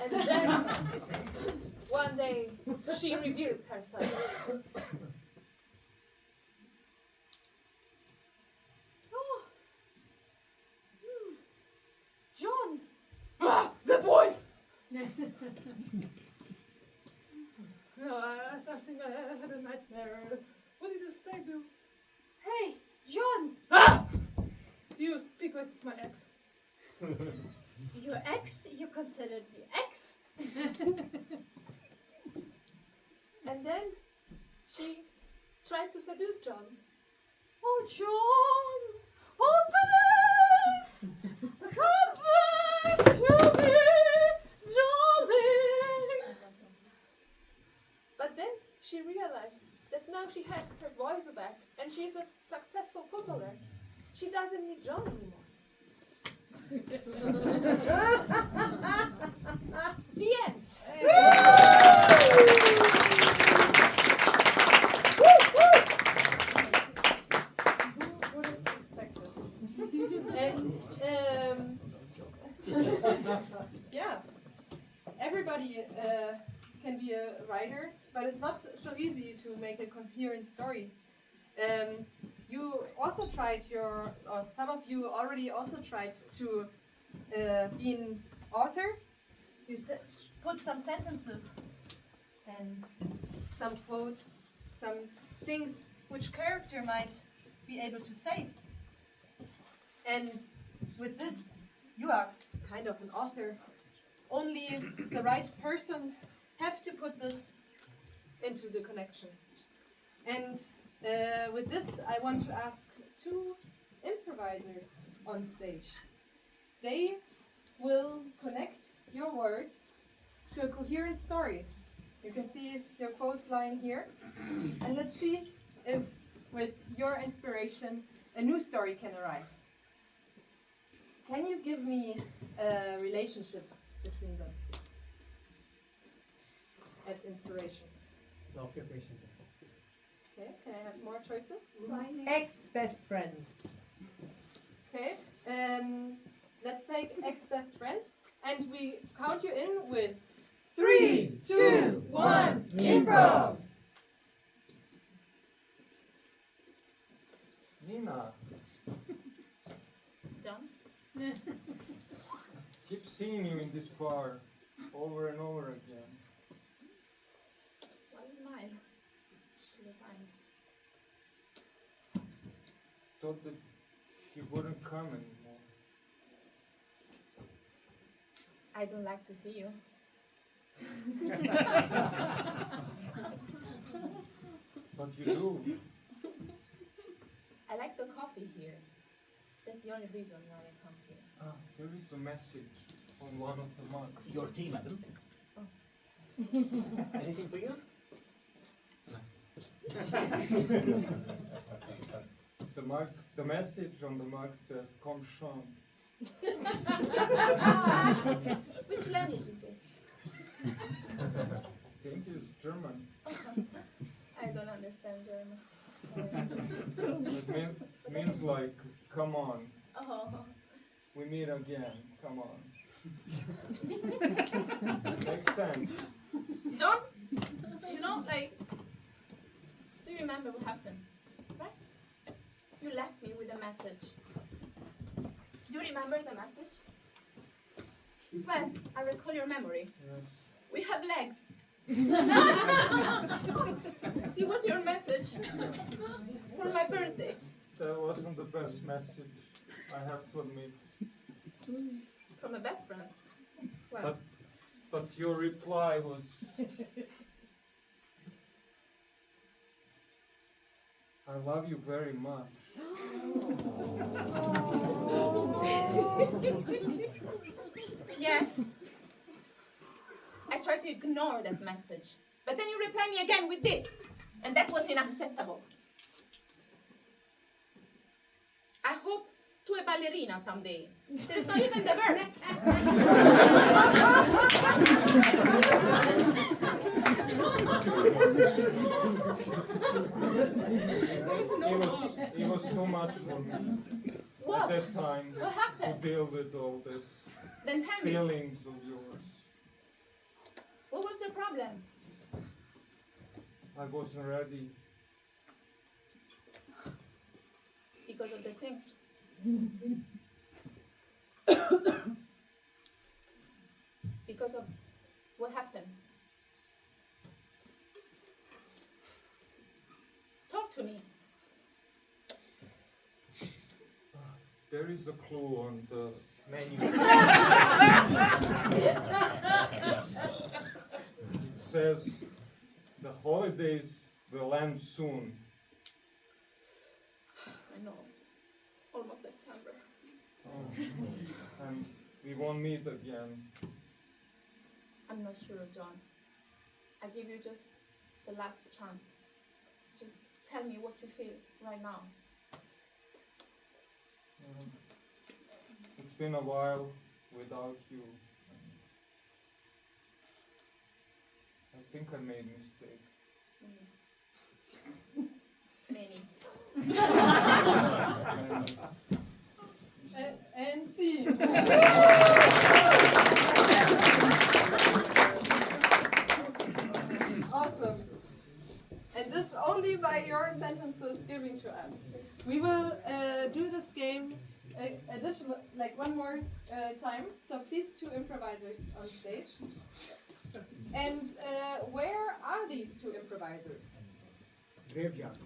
And then, one day, she revealed herself. Oh. John! Ah, the boys! No, I think I had a nightmare. What did you say, Bill? Hey, John! Ah! You speak with my ex. Your ex? You considered the ex? And then, she tried to seduce John. Oh, John! Open us! Come back to me, darling! But then she realized that now she has her voice back and she's a successful footballer. She doesn't need John anymore. The end. And yeah, everybody can be a writer, but it's not so easy to make a coherent story. You also tried or some of you already also tried to be an author. You put some sentences and some quotes, some things which character might be able to say. And with this, you are kind of an author. Only the right persons have to put this into the connection. And with this, I want to ask two improvisers on stage. They will connect your words to a coherent story. You can see your quotes lying here. And let's see if, with your inspiration, a new story can arise. Can you give me a relationship between them as inspiration? Occupation. Okay, can I have more choices? Ex-best friends. Okay, let's take ex-best friends and we count you in with 3, 2, 1, improv! Nina, Done? keep seeing you in this bar over and over again. Why am I? Should I find? Thought that he wouldn't come anymore. I don't like to see you. But you do. I like the coffee here. That's the only reason why I come here. Ah, there is a message on one of the mugs. Your tea, madam. Anything for you? The message on the mug says, "Komm schon." Which language is this? I think it's German. I don't understand German. It means like, come on, Oh. we meet again, come on. Makes sense. John, you know, like, do you remember what happened? Right? You left me with a message. Do you remember the message? Well, I recall your memory. Yes. We have legs. It was your message for my birthday. That wasn't the best message, I have to admit. From a best friend. Well, But your reply was... I love you very much. yes. I tried to ignore that message. But then you reply me again with this. And that was unacceptable. I hope to a ballerina someday. There's not even the verb. it was too much for me What? at that time What to happened? deal with all this Then tell me. feelings of yours. What was the problem? I wasn't ready. Because of the thing. Because of what happened. Talk to me. There is a clue on the menu. It says the holidays will end soon. I know, it's almost September. And we won't meet again. I'm not sure, John. I give you just the last chance. Just tell me what you feel right now. It's been a while without you. I think I made a mistake. Many. And see. Awesome. And this only by your sentences giving to us. We will do this game additional, like one more time. So please, 2 improvisers on stage. And where are these 2 improvisers? Graveyard.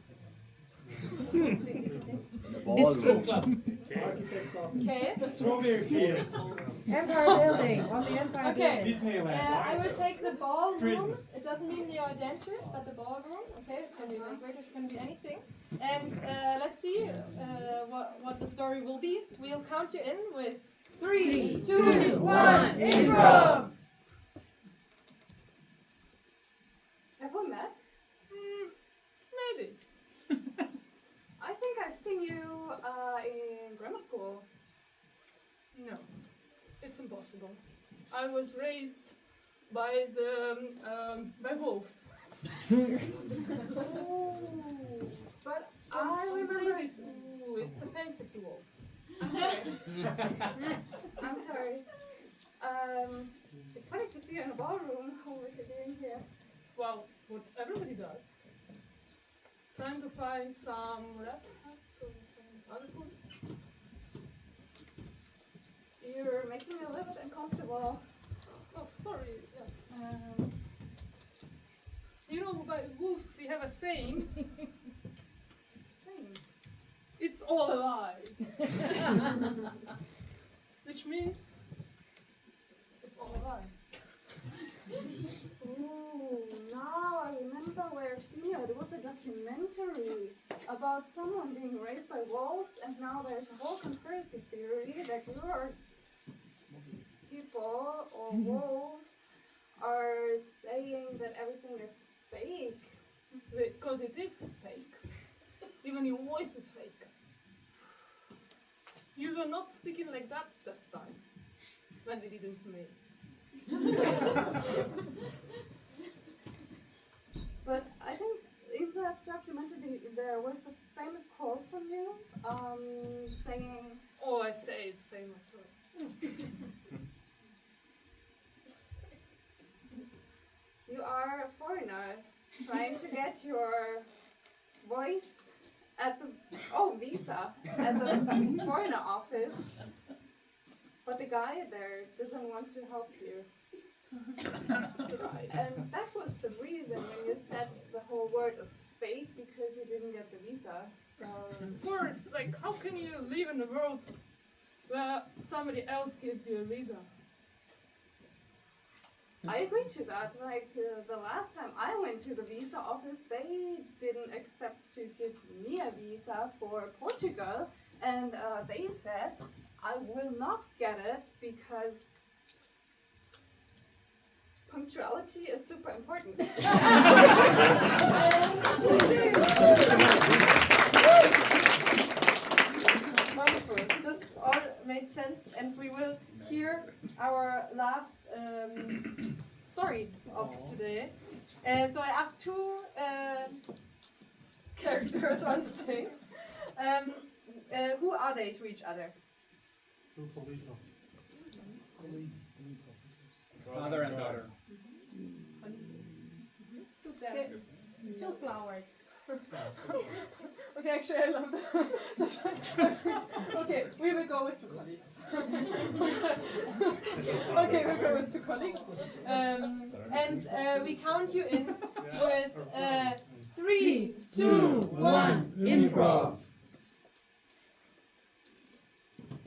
Disco. Okay. Strawberry field. Empire Building. On the Empire Okay. Building. I will take the ballroom. It doesn't mean your dancers, but the ballroom. Okay, it can be decorated, it can be anything. And let's see what the story will be. We'll count you in with 3, 2, 1, improv! Have we met? Maybe. I think I've seen you in grammar school. No, it's impossible. I was raised by by wolves. But I I remember remember. this. Ooh, it's offensive to wolves. I'm sorry. I'm sorry. It's funny to see you in a ballroom. What you're doing here? Well, what everybody does. Trying to find some rap or some other food. You're making me a little bit uncomfortable. Oh, sorry. Yeah. You know, by wolves we have a saying. Same. It's all alive. Which means it's all alive. Ooh, now I remember where I've seen you. There was a documentary about someone being raised by wolves, and now there's a whole conspiracy theory that your people or wolves are saying that everything is fake. Because it is fake. Even your voice is fake. You were not speaking like that time when we didn't meet. But I think in that documentary there was a famous quote from you saying, All I say is famous. you are a foreigner trying to get your voice at the visa at the foreigner office, but the guy there doesn't want to help you. Right. And that was the reason when you said the whole word is fake, because you didn't get the visa. So Of course, like how can you live in a world where somebody else gives you a visa? I agree to that. Like the last time I went to the visa office, they didn't accept to give me a visa for Portugal, and they said I will not get it because punctuality is super important. Wonderful. This all made sense, and we will hear our last story of today. So I asked 2 characters on stage. Who are they to each other? Two police officers. Colleagues, police officers. Father and daughter. Two characters. Two flowers. Okay, actually, I love that. Okay, we will go with two colleagues. Okay, we'll go with two colleagues. And we count you in with 3, 2, 1, improv.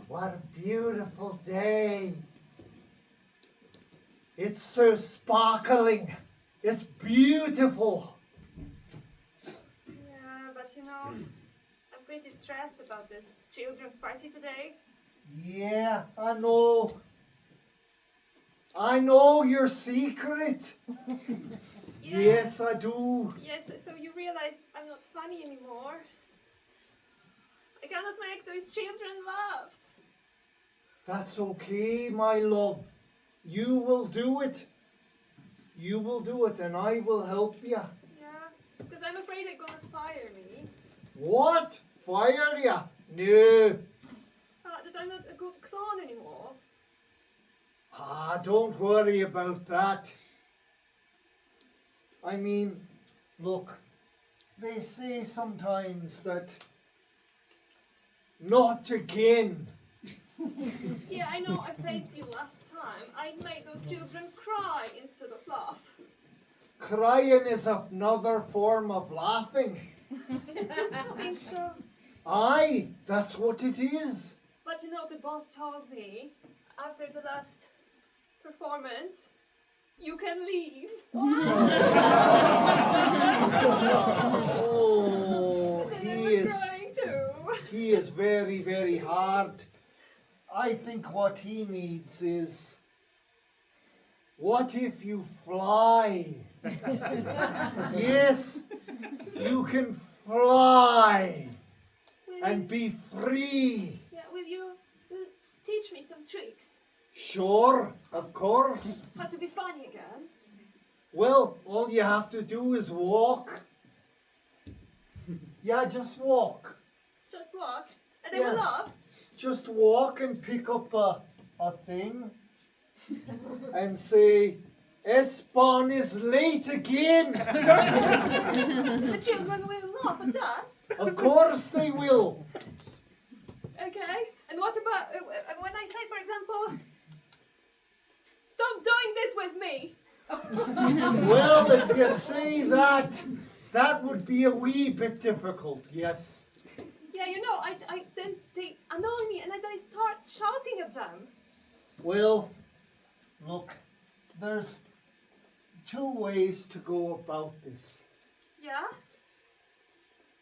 What a beautiful day. It's so sparkling. It's beautiful. Yeah, but you know, I'm pretty stressed about this children's party today. Yeah, I know. I know your secret. Yeah. Yes, I do. Yes, so you realize I'm not funny anymore. I cannot make those children laugh. That's okay, my love. You will do it. You will do it, and I will help you. Yeah, because I'm afraid they're gonna fire me. What? Fire ya? No. That I'm not a good clown anymore. Ah, don't worry about that. I mean, look, they say sometimes that not again. Yeah, I know I failed you last time. I made those children cry instead of laugh. Crying is another form of laughing. I think so. Aye, that's what it is. But you know, the boss told me after the last performance, you can leave. Oh, And I was crying too. he is very, very hard. I think what he needs is, what if you fly? Yes, you can fly and be free. Yeah, will you teach me some tricks? Sure, of course. How to be funny again? Well, all you have to do is walk. Yeah, just walk. Just walk, and they Yeah. will laugh. Just walk and pick up a thing and say, Espan is late again. The children will laugh at that. Of course they will. Okay, and what about when I say, for example, stop doing this with me? Well, if you say that, that would be a wee bit difficult, yes. Yeah, you know, then they annoy me and then I start shouting at them. Well, look, there's two ways to go about this. Yeah?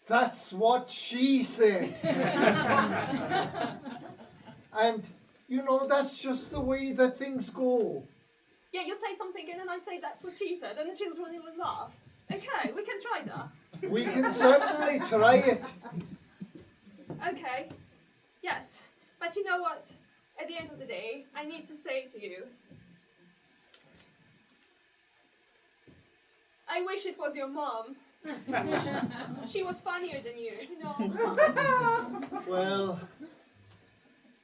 That's what she said. And, you know, that's just the way that things go. Yeah, you say something and then I say that's what she said and the children will laugh. Okay, we can try that. We can certainly try it. Okay, yes. But you know what? At the end of the day, I need to say to you, I wish it was your mom. She was funnier than you know. Well,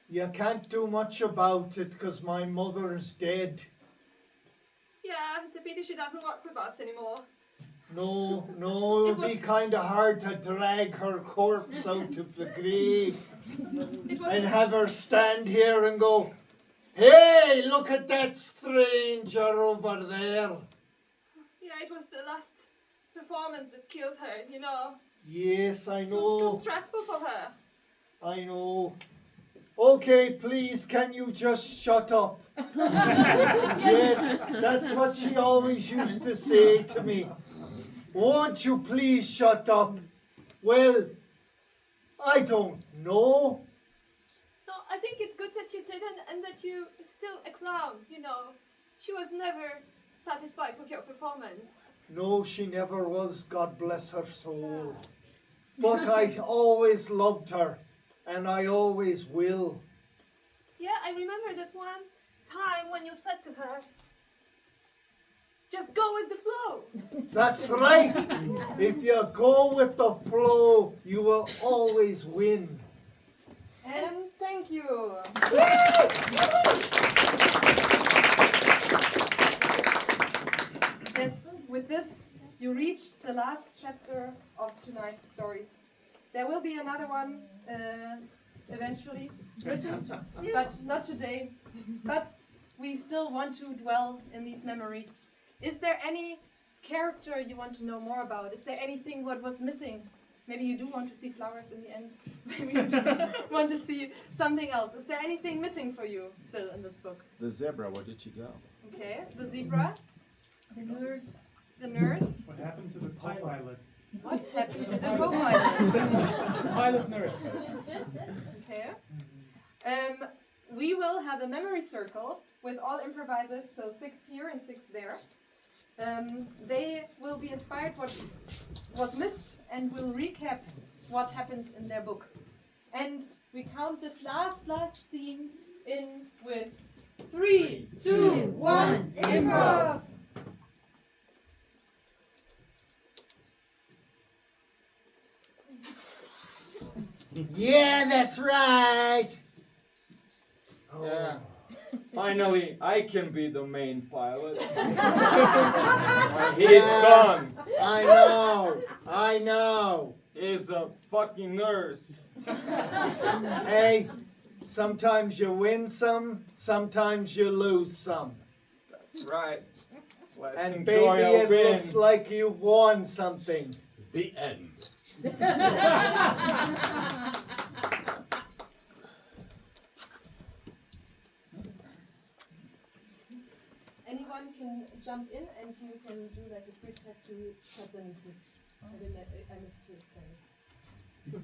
you can't do much about it because my mother's dead. Yeah, it's a pity she doesn't work with us anymore. No, it would be kind of hard to drag her corpse out of the grave and have her stand here and go, hey, look at that stranger over there. Yeah, it was the last performance that killed her, you know. Yes, I It was know. too stressful for her. I know. Okay, please, can you just shut up? Yes, that's what she always used to say to me. Won't you please shut up? Well, I don't know. No, I think it's good that you didn't and that you still a clown, you know. She was never satisfied with your performance. No, she never was, God bless her soul. But I always loved her, and I always will. Yeah, I remember that one time when you said to her, Just go with the flow. That's right. If you go with the flow, you will always win. And thank you. Yes, with this, you reached the last chapter of tonight's stories. There will be another one eventually written, but not today. But we still want to dwell in these memories. Is there any character you want to know more about? Is there anything what was missing? Maybe you do want to see flowers in the end. Maybe you do want to see something else. Is there anything missing for you still in this book? The zebra, where did she go? Okay, the zebra. The nurse. The nurse. What happened to the co-pilot? What happened to the co-pilot? Pilot nurse. Okay. We will have a memory circle with all improvisers, so 6 here and 6 there. They will be inspired what was missed and will recap what happened in their book. And we count this last scene in with 3, 2, 1, improv! Yeah, that's right. Yeah. Finally, I can be the main pilot. He's gone. I know. He's a fucking nurse. Hey, sometimes you win some, sometimes you lose some. That's right. Let's And enjoy baby, our it win. looks like you've won something. The end. Anyone can jump in and you can do like a quick step to cut the music. I missed to explain this.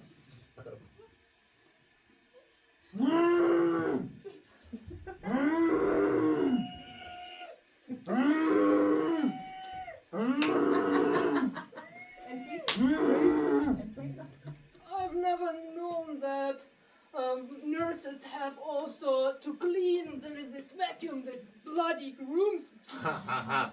I've never known that nurses have also to clean. There is this vacuum, this bloody rooms.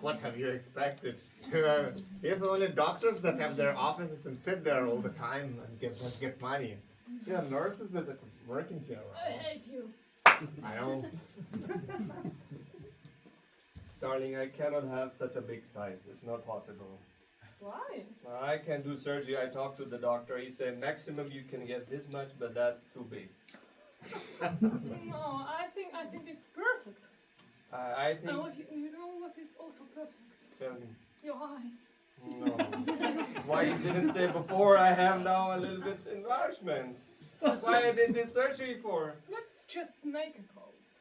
What have you expected? Here's only doctors that have their offices and sit there all the time and get money. Yeah, nurses that are working here. I hate you. I know. Darling, I cannot have such a big size. It's not possible. Why? I can do surgery. I talked to the doctor. He said maximum you can get this much, but that's too big. No, I think it's perfect. I think. And you know what is also perfect? Tell me. Your eyes. No. Why you didn't say before? I have now a little bit enlargement. That's why I did this surgery for. Let's just make a pose.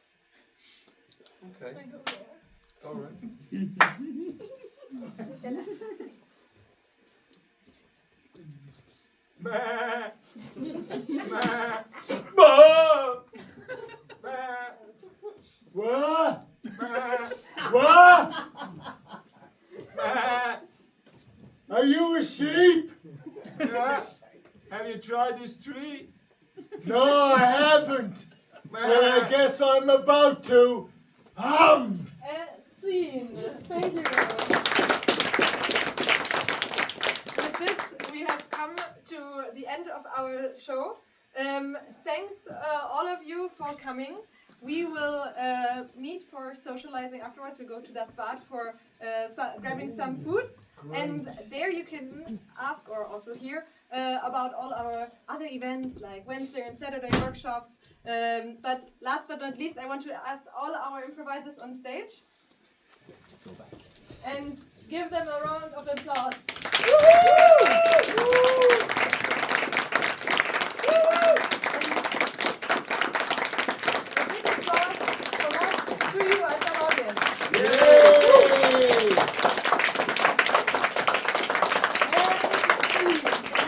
Okay. I go there. All right. What? What? Are you a sheep? Yeah. Have you tried this tree? No, I haven't. But I guess I'm about to. Scene. Thank you. With this, we have come to the end of our show. Thanks all of you for coming. We will meet for socializing afterwards. We go to Das Bad for grabbing some food. Great. And there you can ask, or also hear, about all our other events like Wednesday and Saturday workshops. But last but not least, I want to ask all our improvisers on stage and give them a round of applause. Woo-hoo!